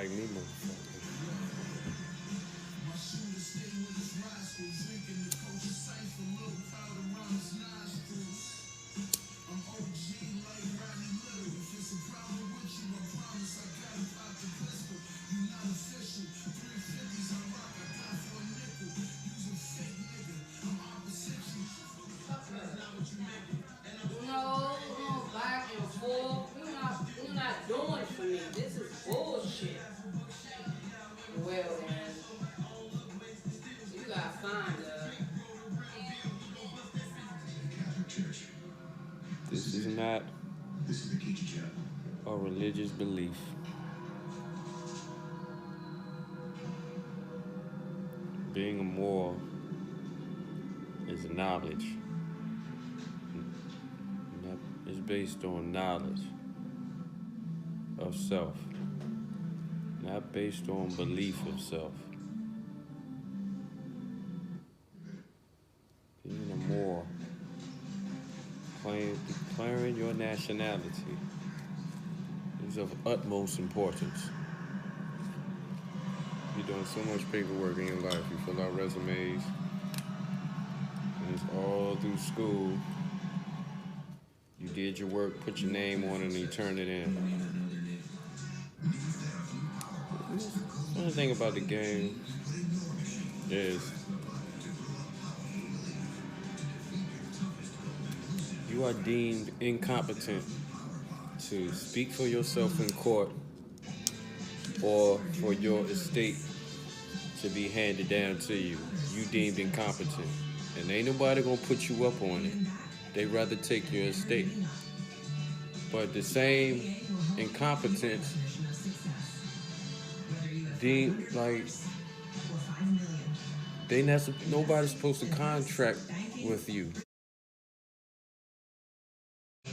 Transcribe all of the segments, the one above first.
like me, motherfucker. No, back and forth. You're not doing for me. This is bullshit. Well then, you gotta find her. This is not a religious belief. Being a Moor is knowledge. It's based on knowledge of self, not based on belief of self. Being a Moor, declaring your nationality is of utmost importance. You're doing so much paperwork in your life. You fill out resumes, and it's all through school. You did your work, put your name on it, and you turn it in. The only thing about the game is you are deemed incompetent to speak for yourself in court or for your estate to be handed down to you. You deemed incompetent. And ain't nobody gonna put you up on it. They'd rather take your estate. But the same incompetence, nobody's supposed to contract with you.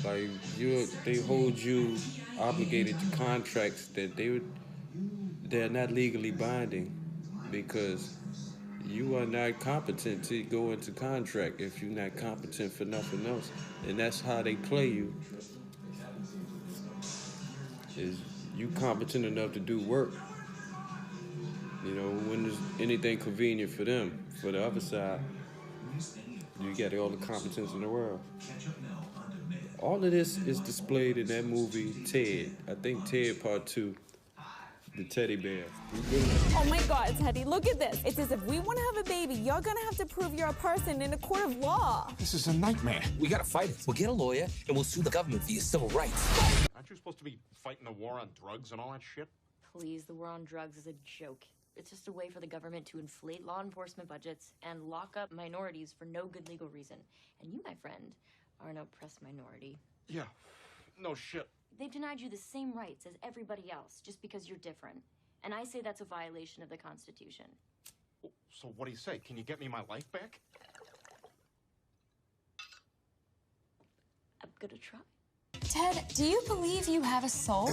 Like they hold you obligated to contracts that they're not legally binding because you are not competent to go into contract if you're not competent for nothing else. And that's how they play you. Is you competent enough to do work. You know, when there's anything convenient for them. For the other side, you got all the competence in the world. All of this is displayed in that movie, Ted. I think Ted Part 2, the teddy bear. Oh my God, Teddy, look at this. It says if we want to have a baby, you're going to have to prove you're a person in a court of law. This is a nightmare. We gotta fight it. We'll get a lawyer and we'll sue the government for your civil rights. Aren't you supposed to be fighting the war on drugs and all that shit? Please, the war on drugs is a joke. It's just a way for the government to inflate law enforcement budgets and lock up minorities for no good legal reason. And you, my friend, are an oppressed minority. Yeah, no shit. They've denied you the same rights as everybody else just because you're different. And I say that's a violation of the Constitution. So what do you say? Can you get me my life back? I'm gonna try. Ted, do you believe you have a soul?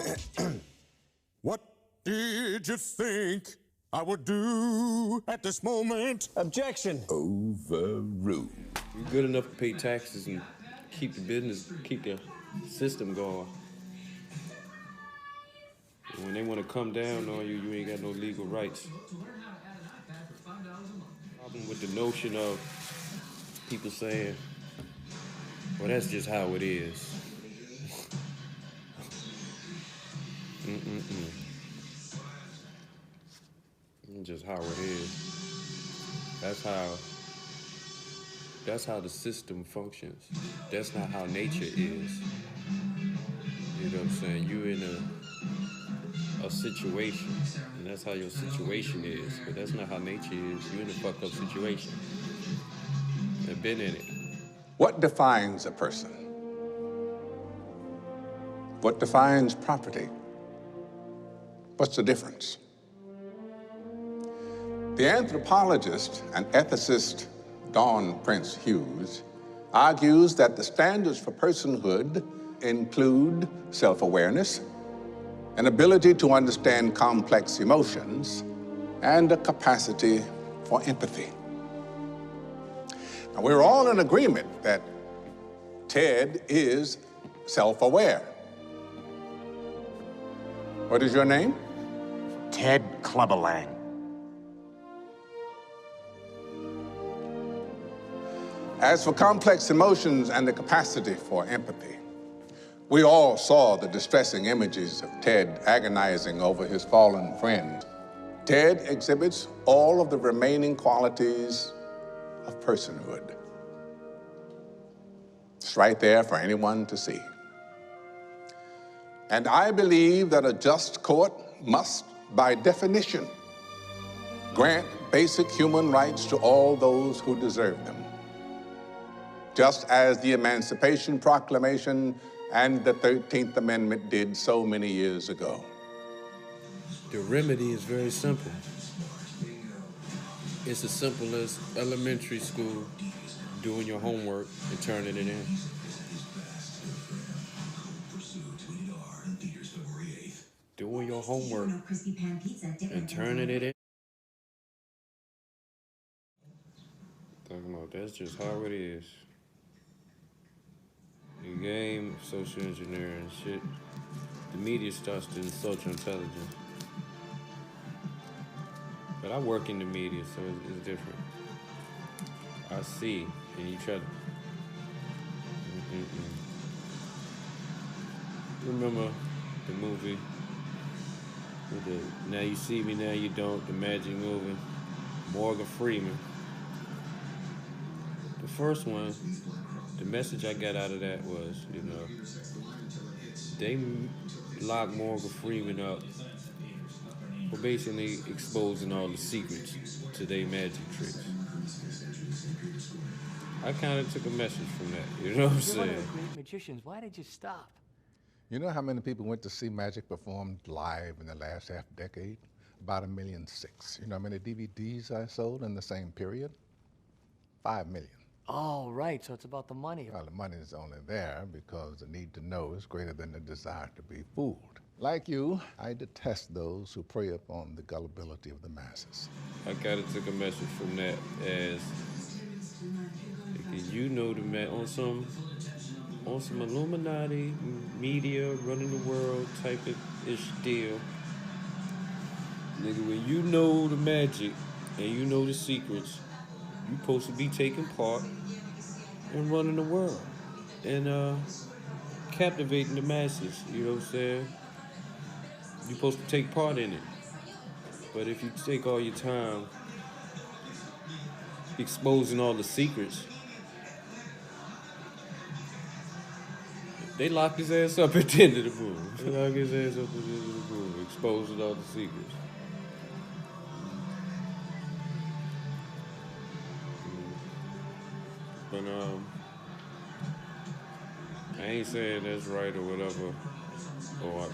What did you think I would do at this moment? Objection. Overruled. You're good enough to pay taxes and keep the business, keep the system going. When they want to come down on you, you ain't got no legal rights. Problem with the notion of people saying, well, that's just how it is. Just how it is. That's how the system functions. That's not how nature is. You know what I'm saying? You're in a situation, and that's how your situation is. But that's not how nature is. You're in a fucked up situation. I've been in it. What defines a person? What defines property? What's the difference? The anthropologist and ethicist Dawn Prince Hughes argues that the standards for personhood include self-awareness, an ability to understand complex emotions, and a capacity for empathy. Now, we're all in agreement that Ted is self-aware. What is your name? Ted Clubberlang. As for complex emotions and the capacity for empathy, we all saw the distressing images of Ted agonizing over his fallen friend. Ted exhibits all of the remaining qualities of personhood. It's right there for anyone to see. And I believe that a just court must, by definition, grant basic human rights to all those who deserve them, just as the Emancipation Proclamation and the 13th Amendment did so many years ago. The remedy is very simple. It's as simple as elementary school doing your homework and turning it in. Doing your homework and turning it in. Talking about that's just how it is. The game, social engineering, shit. The media starts to insult your intelligence. But I work in the media, so it's different. I see, and you try to. Remember the movie with the Now You See Me, Now You Don't, the magic movie, Morgan Freeman. The first one, the message I got out of that was, you know, they locked Morgan Freeman up for basically exposing all the secrets to their magic tricks. I kind of took a message from that, you know what I'm saying? You're one of the great magicians. Why did you stop? You know how many people went to see magic performed live in the last half decade? About 1.6 million. You know how many DVDs I sold in the same period? 5 million. Oh, right, so it's about the money. Well, the money is only there because the need to know is greater than the desire to be fooled. Like you, I detest those who prey upon the gullibility of the masses. I kind of took a message from that as, you know, the man on some Illuminati media running the world type of ish deal. Nigga, when you know the magic and you know the secrets, you supposed to be taking part in running the world and captivating the masses, you know what I'm saying? You're supposed to take part in it. But if you take all your time exposing all the secrets, they lock his ass up at the end of the movie. They lock his ass up at the end of the movie, exposing all the secrets. But I ain't saying that's right or whatever, or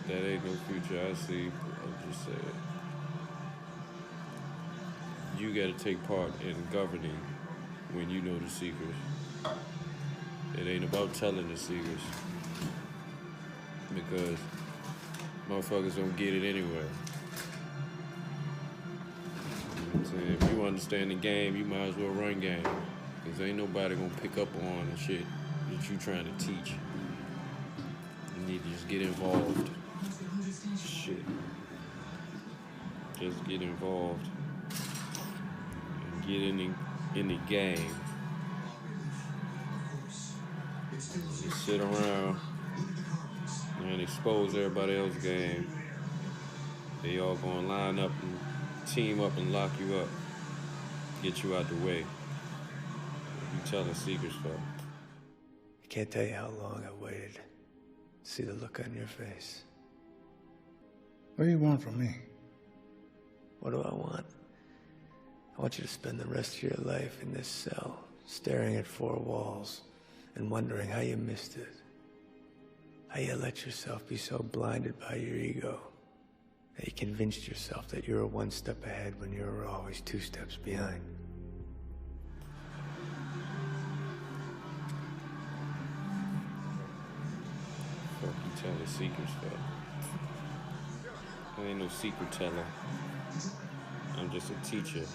that ain't no future I see. I'm just saying you gotta take part in governing when you know the secrets. It ain't about telling the secrets, because motherfuckers don't get it anyway. You know what I'm saying? If you understand the game, you might as well run game, because ain't nobody gonna pick up on the shit that you trying to teach. You need to just get involved. Shit. Just get involved and get in the game. Just sit around and expose everybody else's game. They all gonna line up and team up and lock you up, get you out the way. You telling secrets, for. I can't tell you how long I waited to see the look on your face. What do you want from me? What do I want? I want you to spend the rest of your life in this cell, staring at four walls and wondering how you missed it. How you let yourself be so blinded by your ego that you convinced yourself that you were one step ahead when you were always 2 steps behind. Fuck you telling secrets, for. I ain't no secret teller. I'm just a teacher.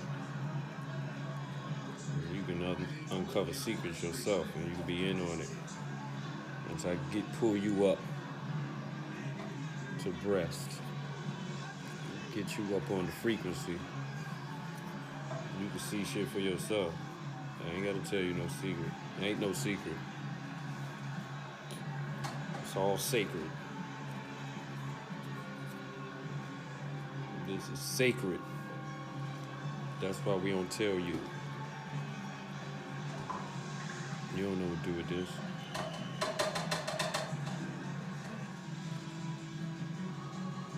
You can uncover secrets yourself, and you can be in on it. Once I pull you up to breast, get you up on the frequency. You can see shit for yourself. I ain't gotta tell you no secret. It ain't no secret. It's all sacred. This is sacred. That's why we don't tell you. You don't know what to do with this.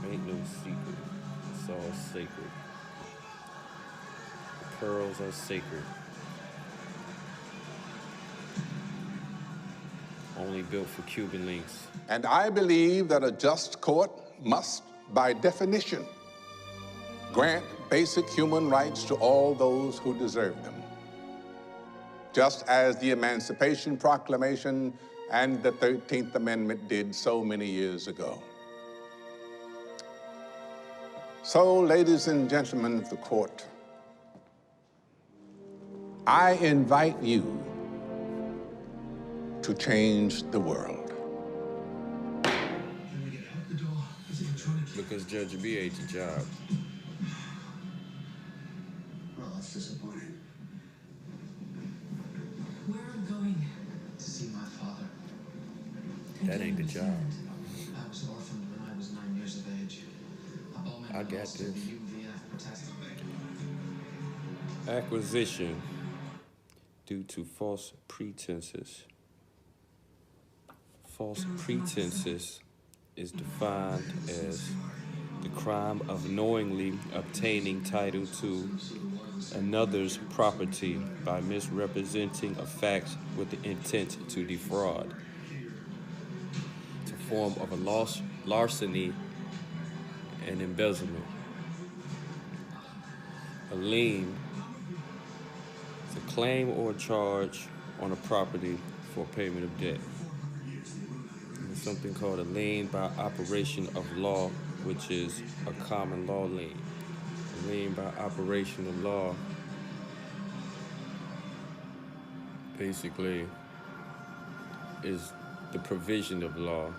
Ain't no secret. It's all sacred. The pearls are sacred. Only built for Cuban links. And I believe that a just court must, by definition, grant basic human rights to all those who deserve them, just as the Emancipation Proclamation and the 13th Amendment did so many years ago. So, ladies and gentlemen of the court, I invite you to change the world. Because Judge B ain't your job. Well, that's disappointing. Where are we going? To see my father. That ain't the job. I was orphaned when I was 9 years of age. I got this. Acquisition due to false pretenses. False pretenses is defined as the crime of knowingly obtaining title to another's property by misrepresenting a fact with the intent to defraud. It's a form of a larceny and embezzlement. A lien is a claim or charge on a property for payment of debt. There's something called a lien by operation of law, which is a common law lien. A lien by operation of law basically is the provision of law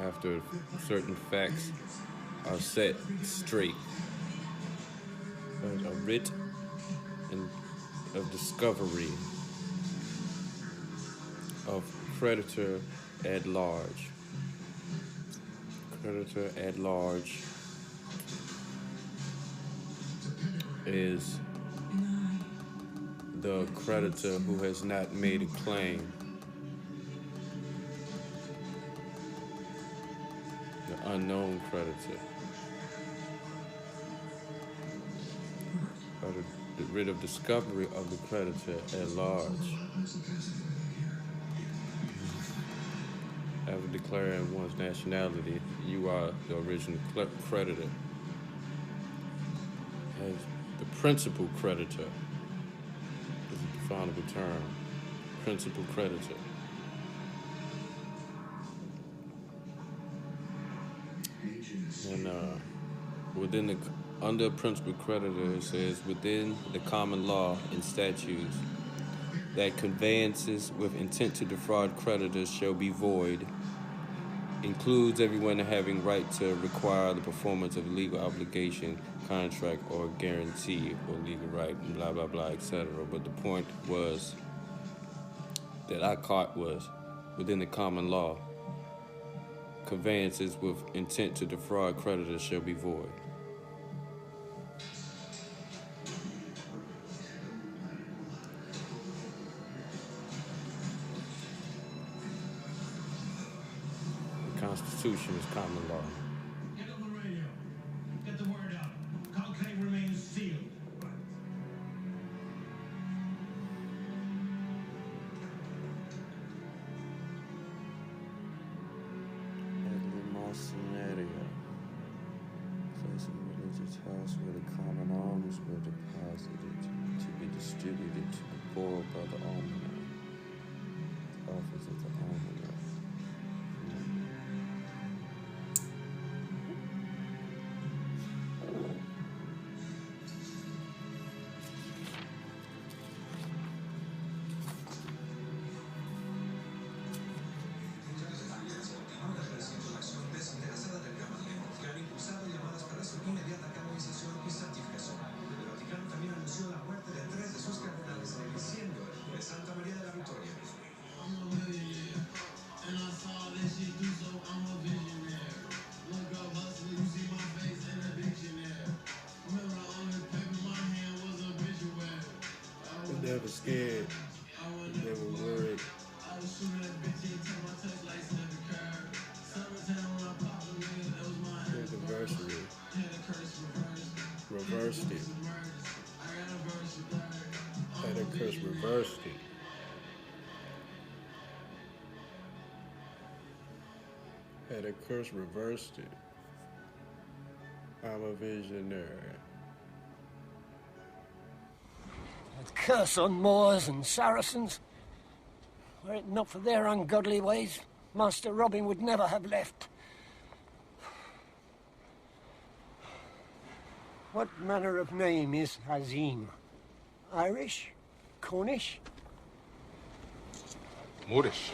after certain facts are set straight. But a writ of discovery of creditor at large. Creditor at large is the creditor who has not made a claim. The unknown creditor. Or the writ of discovery of the creditor at large. After declaring one's nationality, you are the original creditor. As the principal creditor is a definable term. Principal creditor. And under principal creditor, it says within the common law and statutes that conveyances with intent to defraud creditors shall be void, includes everyone having right to require the performance of a legal obligation, contract, or guarantee, or legal right, and blah, blah, blah, etc. But the point was that I caught was within the common law, conveyances with intent to defraud creditors shall be void. The Constitution is common law. Get on the radio. Get the word out. Conclave remains sealed. Place of religious house where the common alms were deposited to be distributed to the poor by the almoner. Office of the almoner. never scared. Never worried. Here's the versary. Reversed it. Had a curse reversed it. Had a curse reversed it. I'm a visionary. A curse on Moors and Saracens. Were it not for their ungodly ways, Master Robin would never have left. What manner of name is Hazim? Irish? Cornish? Moorish.